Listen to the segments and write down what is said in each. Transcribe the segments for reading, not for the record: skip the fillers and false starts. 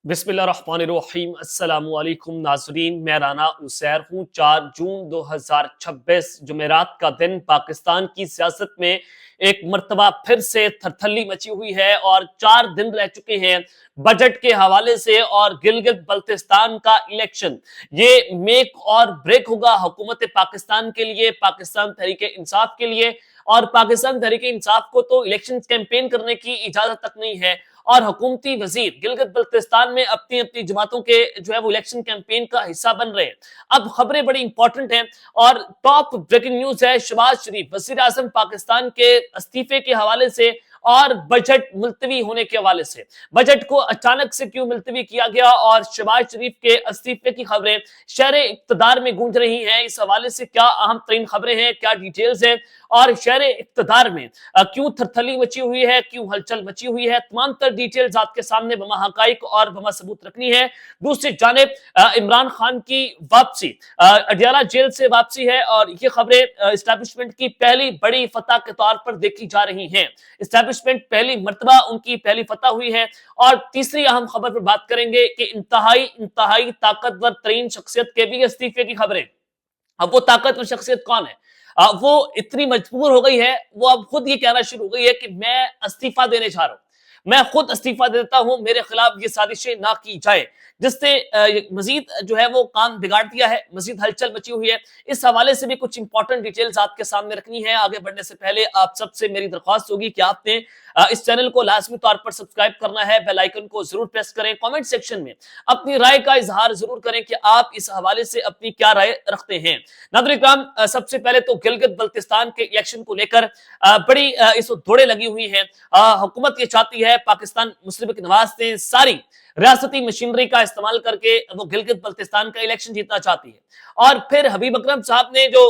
बिस्मिल्लाहिर्रहमानिर्रहीम अस्सलामुअलैकुम नाज़रीन, मैं राना उसैर हूँ। 4 जून 2026 जुमेरात का दिन पाकिस्तान की सियासत में एक मर्तबा फिर से थरथल्ली मची हुई है और 4 दिन रह चुके हैं बजट के हवाले से और गिलगित बल्तिस्तान का इलेक्शन ये मेक और ब्रेक होगा हुकूमत पाकिस्तान के लिए, पाकिस्तान तहरीक इंसाफ के लिए। और पाकिस्तान तहरीक इंसाफ को तो इलेक्शन कैंपेन करने की इजाजत तक नहीं है और हुकूमती वजीर गिलगित बल्तिस्तान में अपनी अपनी जमातों के जो है वो इलेक्शन कैंपेन का हिस्सा बन रहे हैं। अब खबरें बड़ी इंपॉर्टेंट हैं और टॉप ब्रेकिंग न्यूज है शहबाज शरीफ वजीर आजम पाकिस्तान के इस्तीफे के हवाले से और बजट मुलतवी होने के हवाले से। बजट को अचानक से क्यों मुलतवी किया गया और शहबाज शरीफ के इस्तीफे की खबरें शहर इक्तदार में गूंज रही हैं, इस हवाले से क्या अहम तरीन खबरें हैं, क्या डिटेल्स हैं और शहर इक्तदार में क्यों थरथली मची हुई है, क्यों हलचल मची हुई है, तमाम तर डिटेल्स आपके सामने बमा हकाइक और बमा सबूत रखनी है। दूसरी जानिब इमरान खान की वापसी, अडियाला जेल से वापसी है और ये खबरें इस्टेब्लिशमेंट की पहली बड़ी फतह के तौर पर देखी जा रही हैं। इस्टेब्लिशमेंट पहली मर्तबा उनकी पहली फतह हुई है। और तीसरी अहम खबर पर बात करेंगे कि इंतहाई ताकतवर तरीन शख्सियत के भी इस्तीफे की खबरें। अब वो ताकतवर शख्सियत कौन है? वो इतनी मजबूर हो गई है, वो अब खुद ये कहना शुरू हो गई है कि मैं इस्तीफा देने जा रहा हूं, मैं खुद इस्तीफा देता हूं, मेरे खिलाफ ये साजिशें ना की जाए, जिससे मजीद जो है वो काम बिगाड़ दिया है, मजीद हलचल मची हुई है। इस हवाले से भी कुछ इंपॉर्टेंट डिटेल्स आपके सामने रखनी है। आगे बढ़ने से पहले आप सबसे मेरी दरख्वास्त होगी कि आपने इस चैनल को लाजमी तौर पर सब्सक्राइब करना है, बेल आइकन को जरूर प्रेस करें, कमेंट सेक्शन में अपनी राय का इजहार जरूर करें कि आप इस हवाले से अपनी क्या राय रखते हैं। नाज़रीन इकराम, सबसे पहले तो गिलगित बल्तिस्तान के इलेक्शन को लेकर बड़ी इस वक्त दौड़े लगी हुई हैं। हुकूमत ये चाहती है पाकिस्तान मुस्लिम लीग नवाज से सारी रियासती मशीनरी का इस्तेमाल करके वो गिलगित बल्तिस्तान का इलेक्शन जीतना चाहती है। और फिर हबीब अकरम साहब ने जो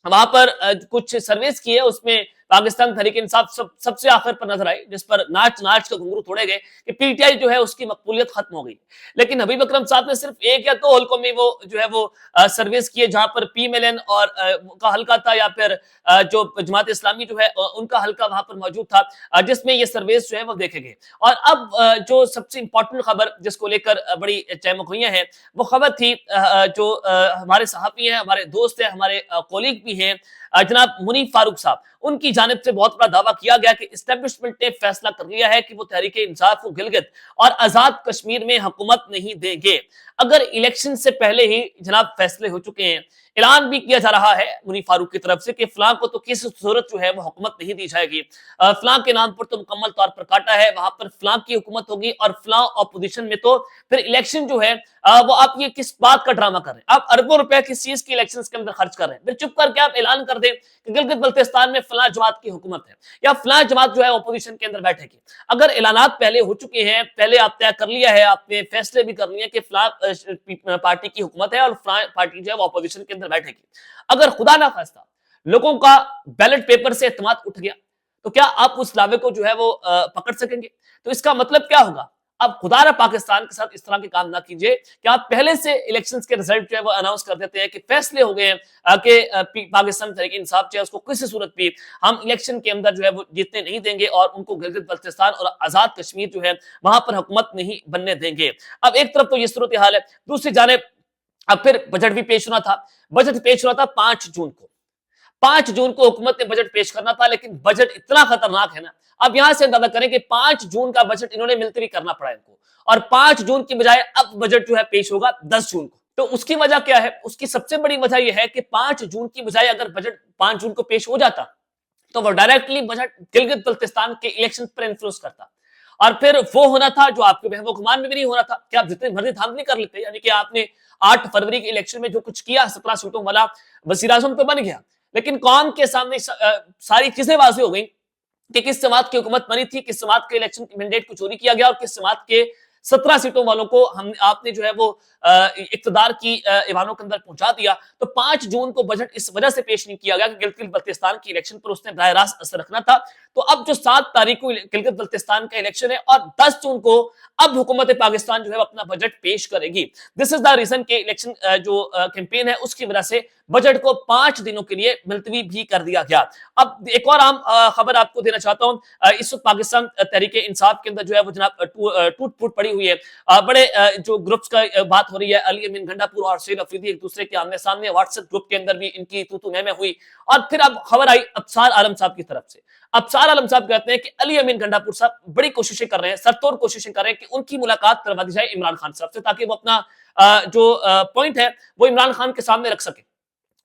वहां पर कुछ सर्वेस की है उसमें पाकिस्तान तहरीक इंसाफ सबसे आखिर पर नजर आई, जिस पर नाच नाच के घुंघरू तोड़े गए कि पीटीआई जो है उसकी मकबूलियत खत्म हो गई। लेकिन हबीब अकरम साहब ने सिर्फ एक या दो हल्कों में वो जो है वो सर्वेस किए जहां पर पीएमएलएन और का हल्का था या फिर जो जमात इस्लामी जो है उनका हल्का वहां पर मौजूद था, जिसमें ये सर्वेस जो है वो देखे गए। और अब जो सबसे इंपॉर्टेंट खबर जिसको लेकर बड़ी चहमखुइयां हैं वो खबर थी जो हमारे सहाफी हैं, हमारे दोस्त हैं, हमारे कोलीग भी हैं, जनाब मुनीफ फारूक साहब, उनकी जानिब से बहुत बड़ा दावा किया गया कि इस्टेब्लिशमेंट ने फैसला कर लिया है कि वो तहरीक इंसाफ को गिलगित और आजाद कश्मीर में हुकूमत नहीं देंगे। अगर इलेक्शन से पहले ही जनाब फैसले हो चुके हैं, ऐलान भी किया जा रहा है मुनीफ फारूक की तरफ से कि फलां को तो किसी सूरत जो है वो हुकूमत नहीं दी जाएगी, फलां के नाम पर तो मुकम्मल तौर पर काटा है, वहां पर फलां की हुकूमत होगी और फलां ऑपोजिशन में, तो फिर इलेक्शन जो है वो आप ये किस बात का ड्रामा कर रहे हैं? आप अरबों रुपए किस चीज की इलेक्शन के अंदर खर्च कर रहे हैं? फिर चुप करके आप ऐलान कर दें कि गिलगित बल्तिस्तान में फलां जमात की हुकूमत है या फलां जमात जो है ऑपोजिशन के अंदर बैठेगी। अगर ऐलानात पहले हो चुके हैं, पहले आप तय कर लिया है, आपने फैसले भी कर लिए कि फलां पार्टी की हुकूमत है और फलां पार्टी जो है वो ऑपोजिशन के अंदर बैठेगी, अगर खुदा ना खास्ता लोगों का बैलेट पेपर से एतमाद उठ गया, तो क्या आप उस दावे को जो है वो पकड़ सकेंगे? तो इसका मतलब क्या होगा? अब खुदारा पाकिस्तान के साथ इस तरह के काम ना कीजिए कि आप पहले से इलेक्शंस के रिजल्ट जो है वो अनाउंस कर देते हैं कि फैसले हो गए हैं कि पाकिस्तान तहरीक इंसाफ जो है उसको किसी सूरत भी हम इलेक्शन के अंदर जो है वो जीतने नहीं देंगे और उनको गिलगित बल्तिस्तान और आजाद कश्मीर जो है वहां पर हुकूमत नहीं बनने देंगे। अब एक तरफ तो ये सूरत हाल है, दूसरी जानिब अब फिर बजट भी पेश होना था। बजट पेश होना था 5 जून को। 5 जून को हुकूमत ने बजट पेश करना था, लेकिन बजट इतना खतरनाक है ना, अब यहां से अंदाजा करें कि 5 जून का बजट इन्होंने मुलतवी करना पड़ा इनको और 5 जून की बजाय अब बजट जो है पेश होगा 10 जून को। तो उसकी वजह क्या है? उसकी सबसे बड़ी वजह यह है कि 5 जून की बजाय अगर बजट 5 जून को पेश हो जाता तो वो डायरेक्टली बजट गिलगित बल्तिस्तान के इलेक्शन पर इन्फ्लुएंस करता और फिर वो होना था जो आपके बहमो गुमान में भी नहीं होना था कि आप जितने मर्जी धांधली कर लेते, यानी कि आपने 8 फरवरी के इलेक्शन में जो कुछ किया 17 सीटों वाला वजीर आजम तो बन गया, लेकिन कौम के सामने सारी चीजें वाज़ेह हो गई कि किस जमात की हुकूमत बनी थी, किस जमात के इलेक्शन मैंडेट को चोरी किया गया और किस जमात के 17 सीटों वालों को हम आपने जो है वो इक्तदार की ऐवानों के अंदर पहुंचा दिया। तो 5 जून को बजट इस वजह से पेश नहीं किया गया कि गिलगित बल्तिस्तान की इलेक्शन पर उसने बराह रास्त असर रखना था। तो अब जो 7 तारीख को गिलगित बल्तिस्तान का इलेक्शन है और 10 जून को अब हुकूमत पाकिस्तान जो है अपना बजट पेश करेगी। दिस इज द रीजन के इलेक्शन जो कैंपेन है उसकी वजह से बजट को 5 दिनों के लिए मुलतवी भी कर दिया गया। अब एक और आम खबर आपको देना चाहता हूं। इस वक्त पाकिस्तान तहरीक इंसाफ के अंदर जो है वो जनाब टूट फूट पड़ी हुई है। बड़े जो ग्रुप्स का बात हो रही है, अली अमीन गंडापुर और सईद अफरीदी एक दूसरे के आमने सामने, व्हाट्सएप ग्रुप के अंदर भी इनकी तू मैं हुई। और फिर अब खबर आई अबसार आलम साहब की तरफ से। अबसार आलम साहब कहते हैं कि अली अमीन गंडापुर साहब बड़ी कोशिशें कर रहे हैं, सरतोड़ कोशिशें कर रहे हैं कि उनकी मुलाकात करवा दी जाए इमरान खान साहब से, ताकि वो अपना जो पॉइंट है वो इमरान खान के सामने रख सके।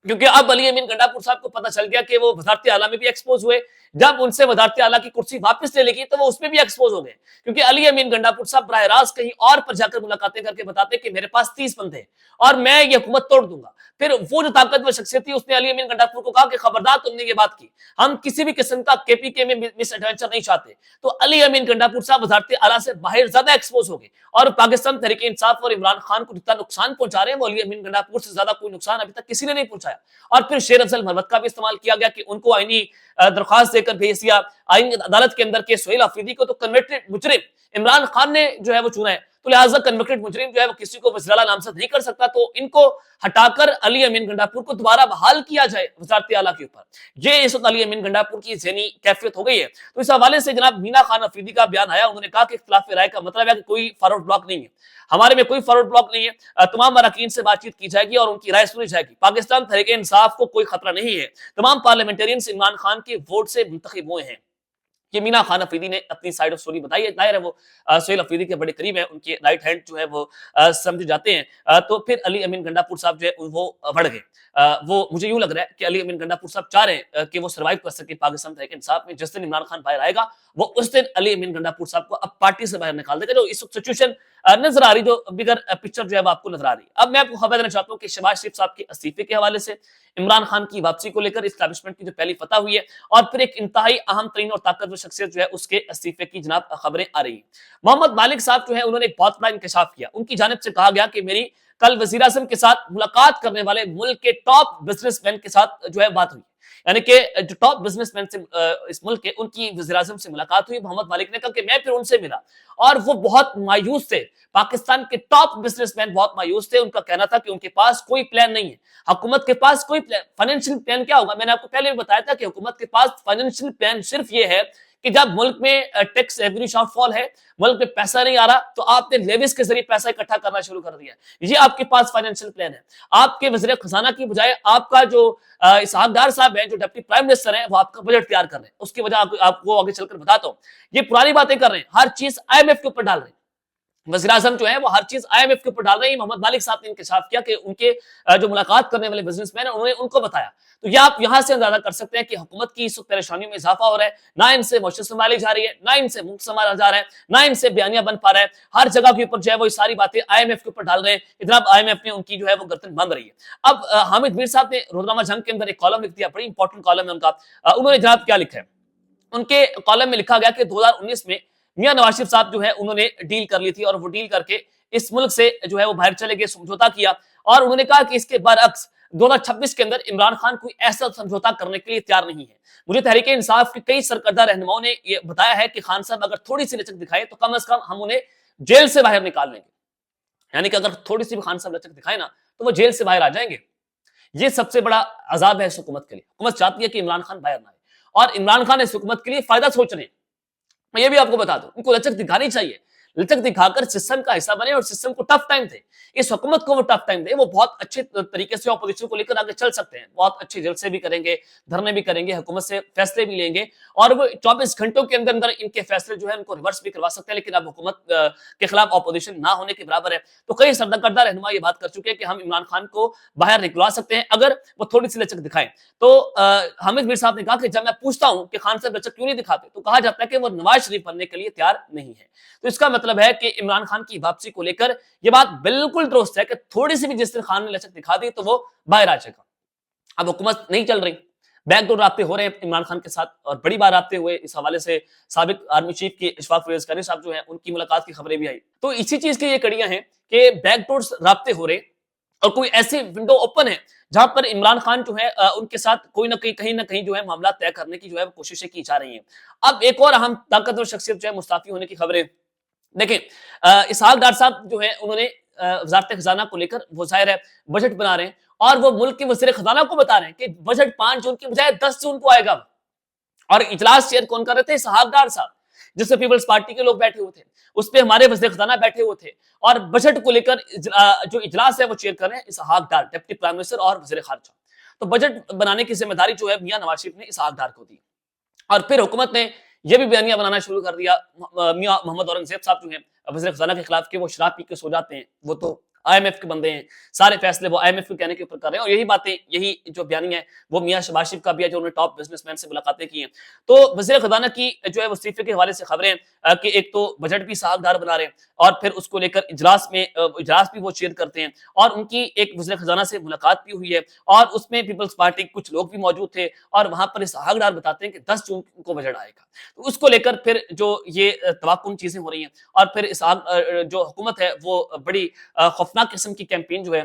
क्योंकि अब अली अमीन गंडापुर साहब को पता चल गया कि वो वजारत आला में भी एक्सपोज हुए, जब उनसे वजारत आला की कुर्सी वापस ले लेगी तो वो उसमें भी एक्सपोज हो गए। क्योंकि अली अमीन गंडापुर साहब बराह रास्त कहीं और पर जाकर मुलाकातें करके बताते कि मेरे पास 30 बंदे हैं और मैं ये हुकूमत तोड़ दूंगा। फिर वो जो ताकतवर शख्सियत थी उसने अली अमीन गंडापुर को कहा कि खबरदार तुमने ये बात की, हम किसी भी किस्म का केपीके में मिस एडवेंचर नहीं चाहते। तो अली अमीन गंडापुर साहब वजारत आला से बाहर ज्यादा एक्सपोज हो गए और पाकिस्तान तहरीक इंसाफ और इमरान खान को जितना नुकसान पहुंचा रहे हैं वो अली अमीन गंडापुर से ज्यादा कोई नुकसान अभी तक किसी ने नहीं पहुंचाया। और फिर शेर अफजल मरवत का भी इस्तेमाल किया गया कि उनको आईनी दरख्वास्त देकर भेज दिया आईनी अदालत के अंदर के सुहेल अफरीदी को तो कन्विक्टेड मुजरिम इमरान खान ने जो है वो चुना है, तो लिहाजा कन्विक्टेड मुजरिम जो है वो किसी को वज़ीर आला नामजद नहीं कर सकता। तो इनको हटाकर अली अमीन गंडापुर को दोबारा बहाल किया जाए वज़ारत आला के ऊपर। ये इस वक्त अली अमीन गंडापुर की ज़हनी कैफियत हो गई है। तो इस हवाले से जनाब मीना खान अफरीदी का बयान आया, उन्होंने कहा कि इख्तिलाफ राय का मतलब है कि कोई फॉरवर्ड ब्लॉक नहीं है, हमारे में कोई फॉरवर्ड ब्लॉक नहीं है, तमाम अरकान से बातचीत की जाएगी और उनकी राय सुनी जाएगी। पाकिस्तान तहरीक इंसाफ को कोई खतरा नहीं है, तमाम पार्लियामेंटेरियंस इमरान खान के वोट से मुंतखब हुए हैं। ये मीना खान अफरीदी ने अपनी साइड ऑफ स्टोरी बताई है। जाहिर है वो सुहेल अफरीदी के बड़े करीब है, उनके राइट हैंड जो है वो समझे जाते हैं। तो फिर अली अमीन गंडापुर साहब जो है वो बढ़ गए। वो मुझे यूं लग रहा है कि अली अमीन गंडापुर साहब चाह रहे हैं कि वो सर्वाइव कर सके पाकिस्तान तहरीक इंसाफ में। जिस दिन इमरान खान बाहर आएगा वो उस दिन अली अमीन गंडापुर साहब को अब पार्टी से बाहर निकाल देगा। जो इस सिचुएशन नजर आ रही, जो बिगर पिक्चर जो है वो आपको नजर आ रही है। अब मैं आपको खबर देना चाहता हूँ कि शहबाज शरीफ साहब के इस्तीफे के हवाले से, इमरान खान की वापसी को लेकर इस्टेब्लिशमेंट की जो पहली फतह हुई है और फिर एक इंतहाई अहम तरीन और ताकतवर शख्सियत जो है उसके इस्तीफे की जनाब खबरें आ रही है। मोहम्मद मालिक साहब जो है उन्होंने एक बहुत बड़ा इंकशाफ किया। उनकी जानिब से कहा गया कि मेरी कल वजीर आज़म के साथ मुलाकात करने वाले मुल्क के टॉप बिजनेसमैन के साथ जो है बात हुई, यानी कि जो टॉप बिजनेसमैन से इस मुल्क के उनकी वज़ीर आज़म से मुलाकात हुई। मोहम्मद मालिक ने कहा कि मैं फिर उनसे मिला और वो बहुत मायूस थे। पाकिस्तान के टॉप बिजनेसमैन बहुत मायूस थे। उनका कहना था कि उनके पास कोई प्लान नहीं है, हुकूमत के पास कोई प्लान, फाइनेंशियल प्लान क्या होगा। मैंने आपको पहले भी बताया था कि हुकूमत के पास फाइनेंशियल प्लान सिर्फ ये है कि जब मुल्क में टैक्स रेवेन्यू शॉर्टफॉल है, मुल्क में पैसा नहीं आ रहा, तो आपने लेविस के जरिए पैसा इकट्ठा करना शुरू कर दिया। ये आपके पास फाइनेंशियल प्लान है। आपके वज़ीर खजाना की बजाय आपका जो इसहाक डार साहब है, जो डिप्टी प्राइम मिनिस्टर है, वो आपका बजट तैयार कर रहे हैं। उसकी वजह आपको आगे चलकर बताता हूँ। ये पुरानी बातें कर रहे हैं, हर चीज IMF के ऊपर डाल रहे हैं। वज़ीर आज़म जो है वो हर चीज IMF के ऊपर डाल रहे हैं। मोहम्मद मालिक साहब ने इंकशाफ किया कि उनके जो मुलाकात करने वाले बिजनेसमैन है उन्होंने उनको बताया। तो ये आप यहां से अंदाजा कर सकते हैं कि हुकूमत की इस परेशानियों में इजाफा हो रहा है। ना इनसे मुश्किल संभाली जा रही है, ना इनसे मुल्क संभाला जा रहा है, ना इनसे बयानिया बन पा रहा है। हर जगह के ऊपर जो है वो सारी बातें IMF के ऊपर डाल रहे हैं। जनाब IMF ने उनकी जो है वो गर्दन बांध रही है। अब हामिद मीर साहब ने रोजनामा जंग के अंदर एक कॉलम लिख दिया, बड़ी इंपॉर्टेंट कॉलम है उनका। उन्होंने जनाब क्या लिखा है, उनके कॉलम में लिखा गया कि 2019 में मियां नवाज शरीफ साहब जो है उन्होंने डील कर ली थी और वो डील करके इस मुल्क से जो है वो बाहर चले गए, समझौता किया। और उन्होंने कहा कि इसके बरअक्स 2026 के अंदर इमरान खान कोई ऐसा समझौता करने के लिए तैयार नहीं है। मुझे तहरीक इंसाफ के कई सरकर्दा रहनुमाओं ने यह बताया है कि खान साहब अगर थोड़ी सी लचक दिखाए तो कम से कम हम उन्हें जेल से बाहर निकाल लेंगे। यानी कि अगर थोड़ी सी भी खान साहब लचक दिखाए ना तो वो जेल से बाहर आ जाएंगे। ये सबसे बड़ा अजाब है इस हुकूमत के लिए। हुकूमत चाहती है कि इमरान खान बाहर ना आए और इमरान खान इस हुकूमत के लिए फायदा सोच रहे हैं। मैं ये भी आपको बता दूं, उनको लचक दिखानी चाहिए, लचक दिखाकर सिस्टम का हिस्सा बने। और सिस्टम को टफ टाइम थे, इस हुकूमत को वो टफ टाइम थे, वो बहुत अच्छे तरीके से ऑपोजिशन को लेकर आगे चल सकते हैं। बहुत अच्छे जलसे भी करेंगे, धरने भी करेंगे, हुकूमत से फैसले भी लेंगे और वो 24 घंटों के अंदर अंदर इनके फैसले जो है उनको रिवर्स भी करवा सकते हैं। लेकिन अब हुकूमत के खिलाफ ऑपोजिशन ना होने के बराबर है। तो कई सरकर्दा रहनुमा ये बात कर चुके हैं कि हम इमरान खान को बाहर निकलवा सकते हैं अगर वो थोड़ी सी लचक दिखाएं। तो हामिद मीर साहब ने कहा कि जब मैं पूछता हूं कि खान साहब लचक क्यों नहीं दिखाते, तो कहा जाता है कि वो नवाज शरीफ बनने के लिए तैयार नहीं है। तो इसका मतलब है कि इमरान खान की वापसी को लेकर यह बात बिल्कुल दुरुस्त है कि थोड़ी सी भी जिस दिन खान ने लचक दिखा दी तो वो बाहर आ जाएगा। अब हुकूमत नहीं चल रही, बैकडोर राब्ते हो रहे हैं इमरान खान के साथ और बड़ी बार राब्ते हुए। इस हवाले से साबिक आर्मी चीफ के इशफाक फैज कानी साहब जो हैं उनकी मुलाकात की खबरें भी आई। तो इसी चीज की ये कड़ियां हैं कि बैकडोर राब्ते हो रहे और कोई ऐसी विंडो ओपन है जहां पर इमरान खान जो है उनके साथ कोई ना कहीं जो है मामला तय करने की जो है कोशिशें की जा रही हैं। अब एक और अहम ताकतवर शख्सियत जो है मुस्ताफी होने की खबरें देखिए। इसहाक डार साहब जो है उन्होंने वजारत खजाना को लेकर वो जाहिर है बजट बना रहे हैं और वो मुल्क के वजीर खजाना को बता रहे हैं कि बजट 5 जून की बजाय 10 जून को आएगा। और इजलास चेयर कौन कर रहे थे? इसहाक डार साहब, जिसमें पीपल्स पार्टी के लोग बैठे हुए थे, उस पे हमारे वजीर खजाना बैठे हुए थे और बजट को लेकर जो इजलास है वो चेयर कर रहे हैं इसहाक डार, डिप्टी प्राइम मिनिस्टर और वजीर खारजा। तो बजट बनाने की जिम्मेदारी जो है मियां नवाज शरीफ ने इसहाक डार को दी और फिर हुकूमत ने यह भी बयानिया बनाना शुरू कर दिया। मियां मोहम्मद औरंगजेब साहब जो हैं वजीर खजाना के खिलाफ कि वो शराब पी के सो जाते हैं, वो तो आईएमएफ के बंदे हैं, सारे फैसले वो आईएमएफ के कहने के ऊपर कर रहे हैं और यही बातें, यही जो बयानी है वो मियां शहबाज शरीफ का भी है जो उन्होंने टॉप बिजनेसमैन से मुलाकातें की हैं। तो वजीर खजाना की जो है वजीफे के हवाले से खबरें कि एक तो बजट भी साहबदार बना रहे हैं और फिर उसको लेकर इजलास में इजलास भी वो चेयर करते हैं और उनकी एक वजीर खजाना से मुलाकात भी हुई है और उसमें पीपल्स पार्टी के कुछ लोग भी मौजूद थे और वहां पर इसहाक डार बताते हैं कि 10 जून को बजट आएगा। तो उसको लेकर फिर जो ये तवाकुन चीजें हो रही हैं और फिर इसहाक जो हुकूमत है वो बड़ी खौफनाक किस्म की कैंपेन जो है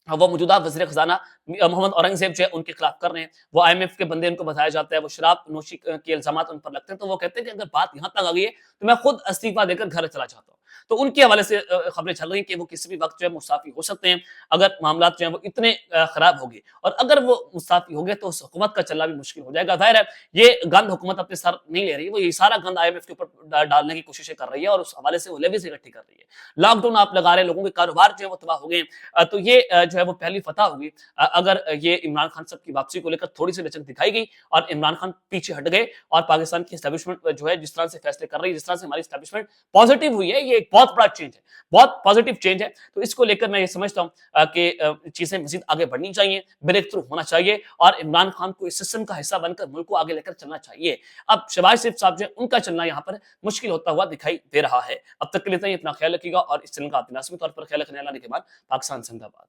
वो मौजूदा वज़ीर ख़ज़ाना मोहम्मद औरंगज़ेब जो है उनके खिलाफ कर रहे हैं। वो आईएमएफ के बंदे उनको बताया जाता है, वो शराब नोशी के इल्ज़ामात उन पर लगते हैं, तो वो कहते हैं कि अगर बात यहाँ तक आ गई है, तो मैं खुद इस्तीफ़ा देकर घर चला जाता हूँ। तो उनके हवाले से खबरें चल रही हैं कि वो किसी भी वक़्त जो है मुस्ताफ़ी हो सकते हैं, अगर मामलात जो हैं वो इतने ख़राब हो गए और अगर वो मुस्ताफ़ी हो गए तो उस हुकूमत का चलना भी मुश्किल हो जाएगा। ज़ाहिर है, ये गंद हुकूमत अपने सर नहीं ले रही है, वो ये सारा गंद आईएमएफ के ऊपर डालने की कोशिशें कर रही है और उस हवाले से वो लेवीज़ इकट्ठी कर रही है। लॉकडाउन आप लगा रहे हैं, लोगों के कारोबार जो है वो तबाह हो गए। तो ये जो है वो पहली फतह होगी अगर ये इमरान खान साहब की वापसी को लेकर थोड़ी सी लचक दिखाई गई और इमरान खान पीछे हट गए और पाकिस्तान की एस्टेब्लिशमेंट जो है जिस तरह से फैसले कर रही है, जिस तरह से हमारी एस्टेब्लिशमेंट पॉजिटिव हुई है, ये एक बहुत बड़ा चेंज है, बहुत पॉजिटिव चेंज है। तो इसको लेकर मैं ये समझता हूँ कि चीजें मजीद आगे बढ़नी चाहिए, ब्रेक थ्रू होना चाहिए और इमरान खान को इस सिस्टम का हिस्सा बनकर मुल्क को आगे लेकर चलना चाहिए। अब शहबाज शरीफ साहब जो है उनका चलना यहाँ पर मुश्किल होता हुआ दिखाई दे रहा है। अब तक के लिए इतना ही, अपना ख्याल रखिएगा और इस चैनल का आप नासिक तौर पर ख्याल रखने वाला के बाद पाकिस्तान जिंदाबाद।